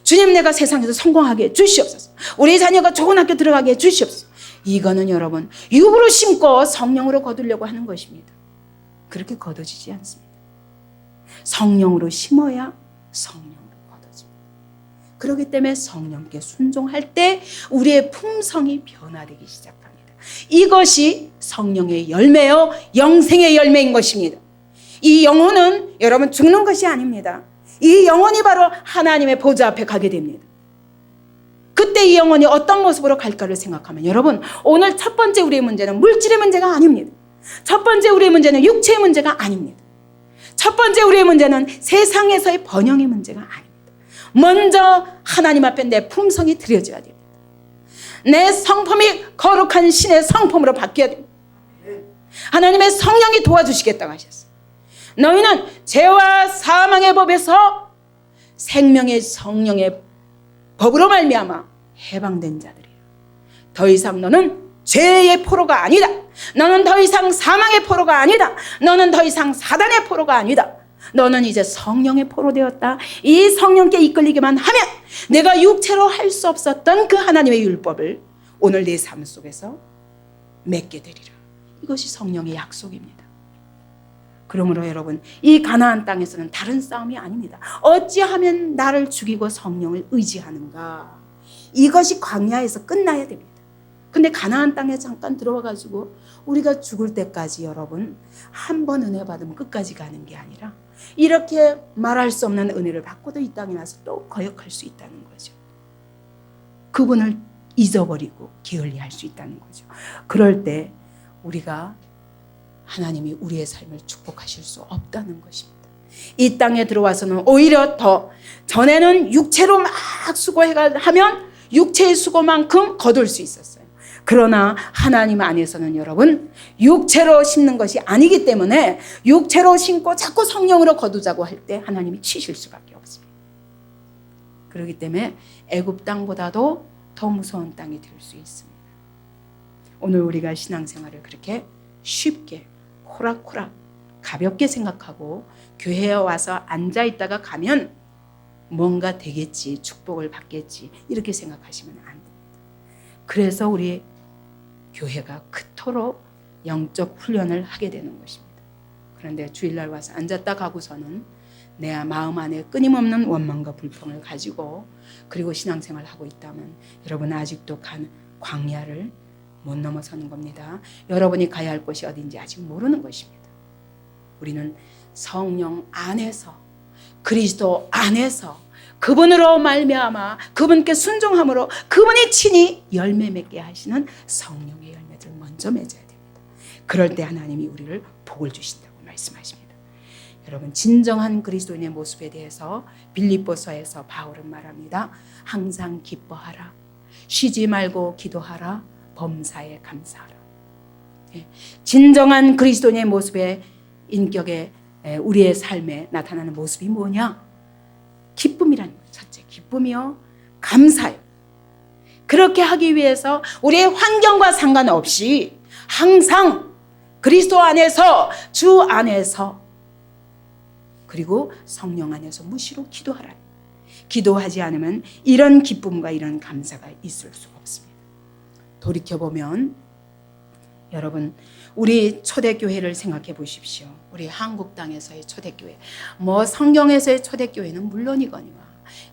주님 내가 세상에서 성공하게 해 주시옵소서. 우리 자녀가 좋은 학교 들어가게 해 주시옵소서. 이거는 여러분 육으로 심고 성령으로 거두려고 하는 것입니다. 그렇게 거둬지지 않습니다. 성령으로 심어야 성령으로 거둬집니다. 그렇기 때문에 성령께 순종할 때 우리의 품성이 변화되기 시작합니다. 이것이 성령의 열매요 영생의 열매인 것입니다. 이 영혼은 여러분 죽는 것이 아닙니다. 이 영혼이 바로 하나님의 보좌 앞에 가게 됩니다. 그때 이 영혼이 어떤 모습으로 갈까를 생각하면 여러분 오늘 첫 번째 우리의 문제는 물질의 문제가 아닙니다. 첫 번째 우리의 문제는 육체의 문제가 아닙니다. 첫 번째 우리의 문제는 세상에서의 번영의 문제가 아닙니다. 먼저 하나님 앞에 내 품성이 드려져야 됩니다. 내 성품이 거룩한 신의 성품으로 바뀌어야 됩니다. 하나님의 성령이 도와주시겠다고 하셨어요. 너희는 죄와 사망의 법에서 생명의 성령의 법으로 말미암아 해방된 자들이에요. 더 이상 너는 죄의 포로가 아니다. 너는 더 이상 사망의 포로가 아니다. 너는 더 이상 사단의 포로가 아니다. 너는 이제 성령의 포로 되었다. 이 성령께 이끌리기만 하면 내가 육체로 할 수 없었던 그 하나님의 율법을 오늘 내 삶 속에서 맺게 되리라. 이것이 성령의 약속입니다. 그러므로 여러분 이 가나안 땅에서는 다른 싸움이 아닙니다. 어찌하면 나를 죽이고 성령을 의지하는가? 이것이 광야에서 끝나야 됩니다. 근데 가나안 땅에 잠깐 들어와가지고 우리가 죽을 때까지 여러분 한 번 은혜 받으면 끝까지 가는 게 아니라 이렇게 말할 수 없는 은혜를 받고도 이 땅에 와서 또 거역할 수 있다는 거죠. 그분을 잊어버리고 게을리할 수 있다는 거죠. 그럴 때 우리가 하나님이 우리의 삶을 축복하실 수 없다는 것입니다. 이 땅에 들어와서는 오히려 더 전에는 육체로 막 수고하면 육체의 수고만큼 거둘 수 있었어요. 그러나 하나님 안에서는 여러분 육체로 심는 것이 아니기 때문에 육체로 심고 자꾸 성령으로 거두자고 할 때 하나님이 치실 수밖에 없습니다. 그렇기 때문에 애굽 땅보다도 더 무서운 땅이 될 수 있습니다. 오늘 우리가 신앙생활을 그렇게 쉽게 호락호락 가볍게 생각하고 교회에 와서 앉아있다가 가면 뭔가 되겠지, 축복을 받겠지 이렇게 생각하시면 안 됩니다. 그래서 우리 교회가 그토록 영적 훈련을 하게 되는 것입니다. 그런데 주일날 와서 앉았다 가고서는 내 마음 안에 끊임없는 원망과 불평을 가지고 그리고 신앙생활을 하고 있다면 여러분 아직도 광야를 못 넘어서는 겁니다. 여러분이 가야 할 곳이 어딘지 아직 모르는 것입니다. 우리는 성령 안에서 그리스도 안에서 그분으로 말미암아 그분께 순종함으로 그분이 친히 열매 맺게 하시는 성령의 열매들을 먼저 맺어야 됩니다. 그럴 때 하나님이 우리를 복을 주신다고 말씀하십니다. 여러분, 진정한 그리스도인의 모습에 대해서 빌립보서에서 바울은 말합니다. 항상 기뻐하라, 쉬지 말고 기도하라, 범사에 감사하라. 진정한 그리스도인의 모습의 인격에 우리의 삶에 나타나는 모습이 뭐냐? 기쁨이라는 거예요. 첫째, 기쁨이요, 감사요. 그렇게 하기 위해서 우리의 환경과 상관없이 항상 그리스도 안에서, 주 안에서, 그리고 성령 안에서 무시로 기도하라. 기도하지 않으면 이런 기쁨과 이런 감사가 있을 수가 없습니다. 돌이켜보면 여러분, 우리 초대교회를 생각해 보십시오. 우리 한국 땅에서의 초대교회, 성경에서의 초대교회는 물론이거니와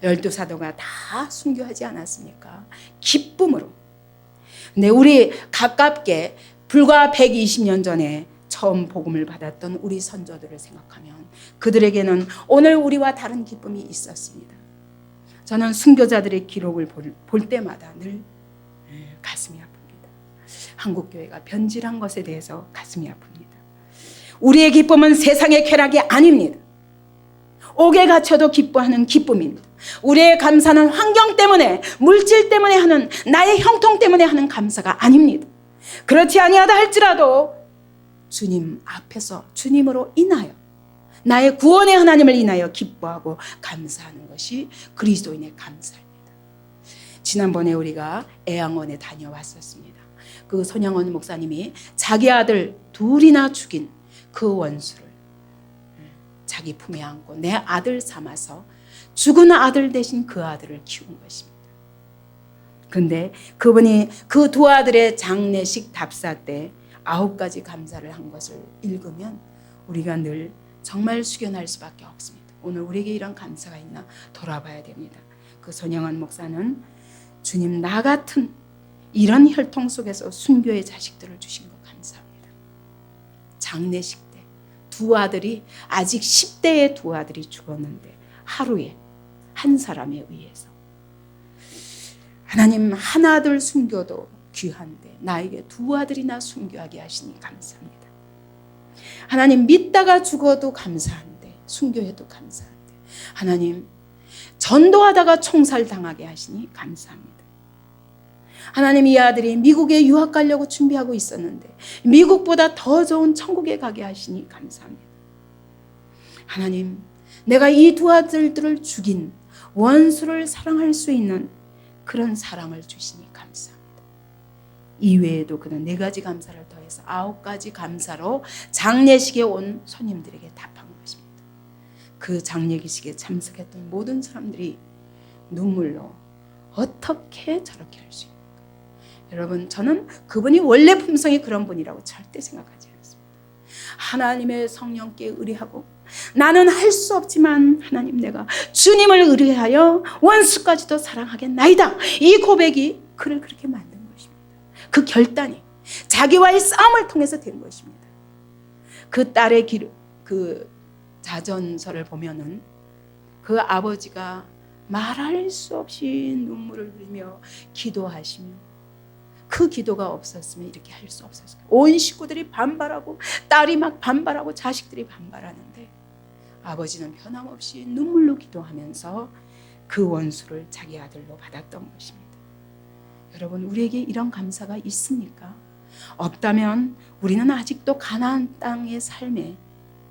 12사도가 다 순교하지 않았습니까? 기쁨으로. 근데 우리 가깝게 불과 120년 전에 처음 복음을 받았던 우리 선조들을 생각하면 그들에게는 오늘 우리와 다른 기쁨이 있었습니다. 저는 순교자들의 기록을 볼 때마다 늘 가슴이 아픕니다. 한국교회가 변질한 것에 대해서 가슴이 아픕니다. 우리의 기쁨은 세상의 쾌락이 아닙니다. 옥에 갇혀도 기뻐하는 기쁨입니다. 우리의 감사는 환경 때문에, 물질 때문에 하는, 나의 형통 때문에 하는 감사가 아닙니다. 그렇지 아니하다 할지라도 주님 앞에서, 주님으로 인하여, 나의 구원의 하나님을 인하여 기뻐하고 감사하는 것이 그리스도인의 감사입니다. 지난번에 우리가 애양원에 다녀왔었습니다. 그 손양원 목사님이 자기 아들 둘이나 죽인 그 원수를 자기 품에 안고 내 아들 삼아서 죽은 아들 대신 그 아들을 키운 것입니다. 그런데 그분이 그 두 아들의 장례식 답사 때 9가지 감사를 한 것을 읽으면 우리가 늘 정말 숙연할 수밖에 없습니다. 오늘 우리에게 이런 감사가 있나 돌아봐야 됩니다. 그 손양원 목사는 주님, 나 같은 이런 혈통 속에서 순교의 자식들을 주신 것 감사합니다. 장례식 때 두 아들이, 아직 10대의 두 아들이 죽었는데 하루에 한 사람에 의해서, 하나님, 한 아들 순교도 귀한데 나에게 두 아들이나 순교하게 하시니 감사합니다. 하나님, 믿다가 죽어도 감사한데, 순교해도 감사한데, 하나님, 전도하다가 총살당하게 하시니 감사합니다. 하나님, 이 아들이 미국에 유학 가려고 준비하고 있었는데 미국보다 더 좋은 천국에 가게 하시니 감사합니다. 하나님, 내가 이 두 아들들을 죽인 원수를 사랑할 수 있는 그런 사랑을 주시니 감사합니다. 이외에도 그는 4가지 감사를 더해서 9가지 감사로 장례식에 온 손님들에게 답한 것입니다. 그 장례식에 참석했던 모든 사람들이 눈물로 어떻게 저렇게 할 수 있는가. 여러분, 저는 그분이 원래 품성이 그런 분이라고 절대 생각하지 않습니다. 하나님의 성령께 의뢰하고, 나는 할 수 없지만 하나님, 내가 주님을 의뢰하여 원수까지도 사랑하겠나이다, 이 고백이 그를 그렇게 만든 것입니다. 그 결단이 자기와의 싸움을 통해서 된 것입니다. 그 딸의 그 자전서를 보면은 그 아버지가 말할 수 없이 눈물을 흘리며 기도하시며, 그 기도가 없었으면 이렇게 할 수 없었어요. 온 식구들이 반발하고, 딸이 막 반발하고, 자식들이 반발하는데 아버지는 변함없이 눈물로 기도하면서 그 원수를 자기 아들로 받았던 것입니다. 여러분, 우리에게 이런 감사가 있습니까? 없다면 우리는 아직도 가나안 땅의 삶에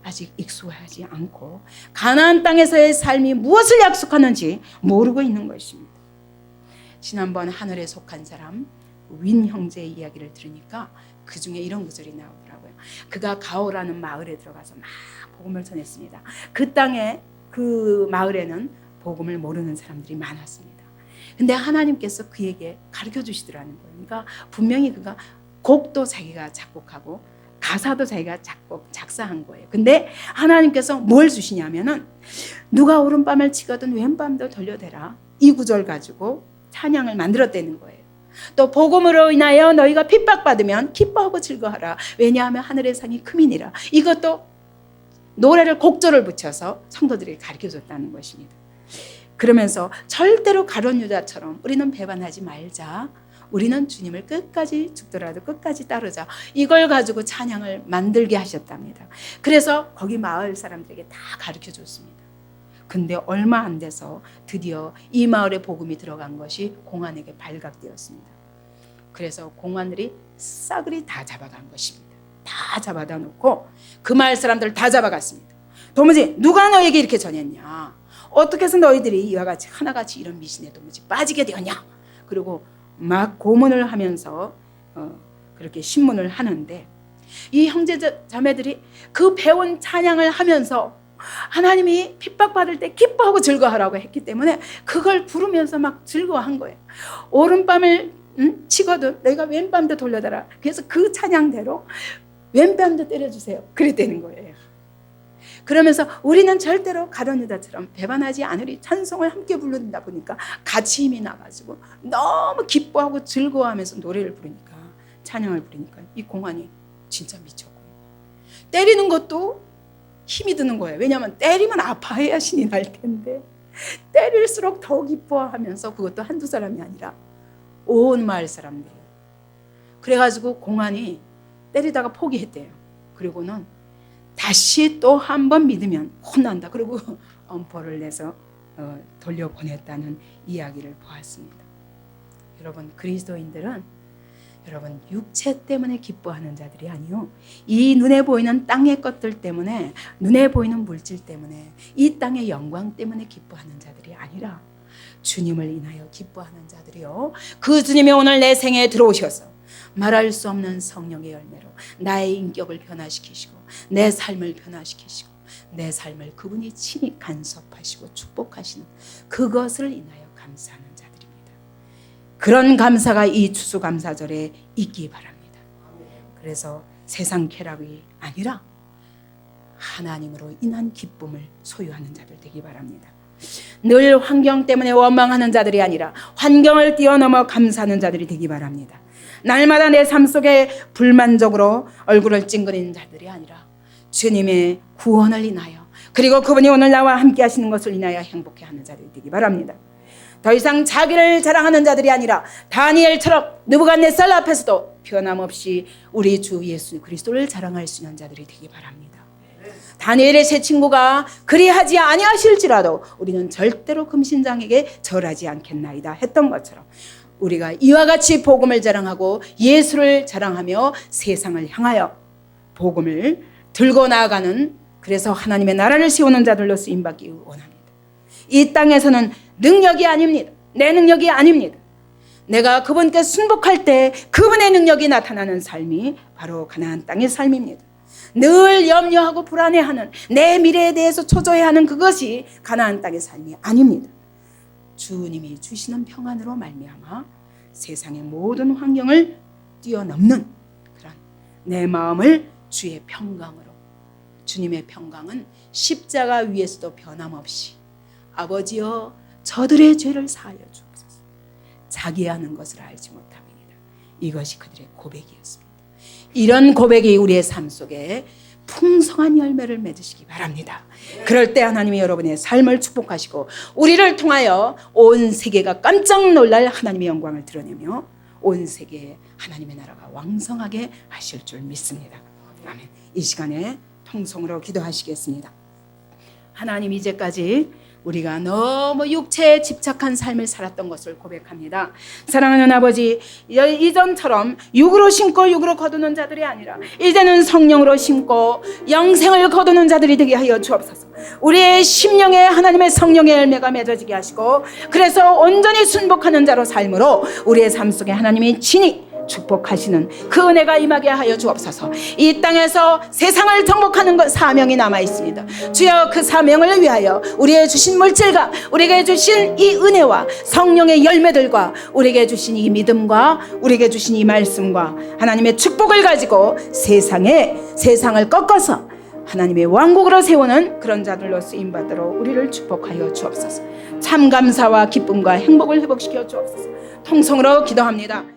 아직 익숙하지 않고, 가나안 땅에서의 삶이 무엇을 약속하는지 모르고 있는 것입니다. 지난번 하늘에 속한 사람 윈 형제의 이야기를 들으니까 그 중에 이런 구절이 나오더라고요. 그가 가오라는 마을에 들어가서 막 복음을 전했습니다. 그 땅에, 그 마을에는 복음을 모르는 사람들이 많았습니다. 근데 하나님께서 그에게 가르쳐 주시더라는 거예요. 그러니까 분명히 그가 곡도 자기가 작곡하고 가사도 자기가 작사한 거예요. 근데 하나님께서 뭘 주시냐면은, 누가 오른밤을 치거든 왼밤도 돌려대라, 이 구절 가지고 찬양을 만들었다는 거예요. 또 복음으로 인하여 너희가 핍박받으면 기뻐하고 즐거워하라, 왜냐하면 하늘의 상이 크미니라, 이것도 노래를 곡조를 붙여서 성도들에게 가르쳐줬다는 것입니다. 그러면서 절대로 가룟 유다처럼 우리는 배반하지 말자. 우리는 주님을 끝까지 죽더라도 끝까지 따르자. 이걸 가지고 찬양을 만들게 하셨답니다. 그래서 거기 마을 사람들에게 다 가르쳐줬습니다. 근데 얼마 안 돼서 드디어 이 마을에 복음이 들어간 것이 공안에게 발각되었습니다. 그래서 공안들이 싸그리 다 잡아간 것입니다. 다 잡아다 놓고 그 마을 사람들을 다 잡아갔습니다. 도무지 누가 너에게 이렇게 전했냐? 어떻게 해서 너희들이 이와 같이 하나같이 이런 미신에 도무지 빠지게 되었냐? 그리고 막 고문을 하면서 그렇게 신문을 하는데 이 형제 자매들이 그 배운 찬양을 하면서 하나님이 핍박받을 때 기뻐하고 즐거워하라고 했기 때문에 그걸 부르면서 막 즐거워한 거예요. 오른밤을 치거든 내가 왼밤도 돌려달라. 그래서 그 찬양대로 왼밤도 때려주세요. 그랬다는 거예요. 그러면서 우리는 절대로 가룟 유다처럼 배반하지 않으리 찬송을 함께 부른다 보니까 같이 힘이 나가지고 너무 기뻐하고 즐거워하면서 노래를 부르니까 찬양을 부르니까 이 공안이 진짜 미쳤고요. 때리는 것도 힘이 드는 거예요. 왜냐하면 때리면 아파해야 신이 날 텐데 때릴수록 더 기뻐하면서 그것도 한두 사람이 아니라 온 마을 사람들이에요. 그래가지고 공안이 때리다가 포기했대요. 그리고는 다시 또 한 번 믿으면 혼난다. 그리고 엄포를 내서 돌려보냈다는 이야기를 보았습니다. 여러분 그리스도인들은 여러분 육체 때문에 기뻐하는 자들이 아니요 이 눈에 보이는 땅의 것들 때문에 눈에 보이는 물질 때문에 이 땅의 영광 때문에 기뻐하는 자들이 아니라 주님을 인하여 기뻐하는 자들이요 그 주님이 오늘 내 생에 들어오셔서 말할 수 없는 성령의 열매로 나의 인격을 변화시키시고 내 삶을 변화시키시고 내 삶을 그분이 친히 간섭하시고 축복하시는 그것을 인하여 감사하는 자들입니다. 그런 감사가 이 추수감사절에 있기 바랍니다. 그래서 세상 쾌락이 아니라 하나님으로 인한 기쁨을 소유하는 자들 되기 바랍니다. 늘 환경 때문에 원망하는 자들이 아니라 환경을 뛰어넘어 감사하는 자들이 되기 바랍니다. 날마다 내 삶 속에 불만족으로 얼굴을 찡그리는 자들이 아니라 주님의 구원을 인하여 그리고 그분이 오늘 나와 함께 하시는 것을 인하여 행복해하는 자들이 되기 바랍니다. 더 이상 자기를 자랑하는 자들이 아니라 다니엘처럼 느부갓네살 앞에서도 변함없이 우리 주 예수 그리스도를 자랑할 수 있는 자들이 되기 바랍니다. 다니엘의 세 친구가 그리하지 아니하실지라도 우리는 절대로 금신장에게 절하지 않겠나이다 했던 것처럼 우리가 이와 같이 복음을 자랑하고 예수를 자랑하며 세상을 향하여 복음을 들고 나아가는 그래서 하나님의 나라를 세우는 자들로 쓰임받기 원합니다. 이 땅에서는 능력이 아닙니다. 내 능력이 아닙니다. 내가 그분께 순복할 때 그분의 능력이 나타나는 삶이 바로 가나안 땅의 삶입니다. 늘 염려하고 불안해하는 내 미래에 대해서 초조해하는 그것이 가나안 땅의 삶이 아닙니다. 주님이 주시는 평안으로 말미암아 세상의 모든 환경을 뛰어넘는 그런 내 마음을 주의 평강으로 주님의 평강은 십자가 위에서도 변함없이 아버지여 저들의 죄를 사하여 주옵소서 자기 하는 것을 알지 못함이니라. 이것이 그들의 고백이었습니다. 이런 고백이 우리의 삶 속에 풍성한 열매를 맺으시기 바랍니다. 그럴 때 하나님이 여러분의 삶을 축복하시고 우리를 통하여 온 세계가 깜짝 놀랄 하나님의 영광을 드러내며 온 세계에 하나님의 나라가 왕성하게 하실 줄 믿습니다. 아멘. 이 시간에 통성으로 기도하시겠습니다. 하나님 이제까지 우리가 너무 육체에 집착한 삶을 살았던 것을 고백합니다. 사랑하는 아버지, 이전처럼 육으로 심고 육으로 거두는 자들이 아니라 이제는 성령으로 심고 영생을 거두는 자들이 되게 하여 주옵소서. 우리의 심령에 하나님의 성령의 열매가 맺어지게 하시고 그래서 온전히 순복하는 자로 삶으로 우리의 삶 속에 하나님이 친히 축복하시는 그 은혜가 임하게 하여 주옵소서. 이 땅에서 세상을 정복하는 것 사명이 남아 있습니다. 주여 그 사명을 위하여 우리에게 주신 물질과 우리에게 주신 이 은혜와 성령의 열매들과 우리에게 주신 이 믿음과 우리에게 주신 이 말씀과 하나님의 축복을 가지고 세상을 꺾어서 하나님의 왕국으로 세우는 그런 자들로 쓰임받도록 우리를 축복하여 주옵소서. 참 감사와 기쁨과 행복을 회복시켜 주옵소서. 통성으로 기도합니다.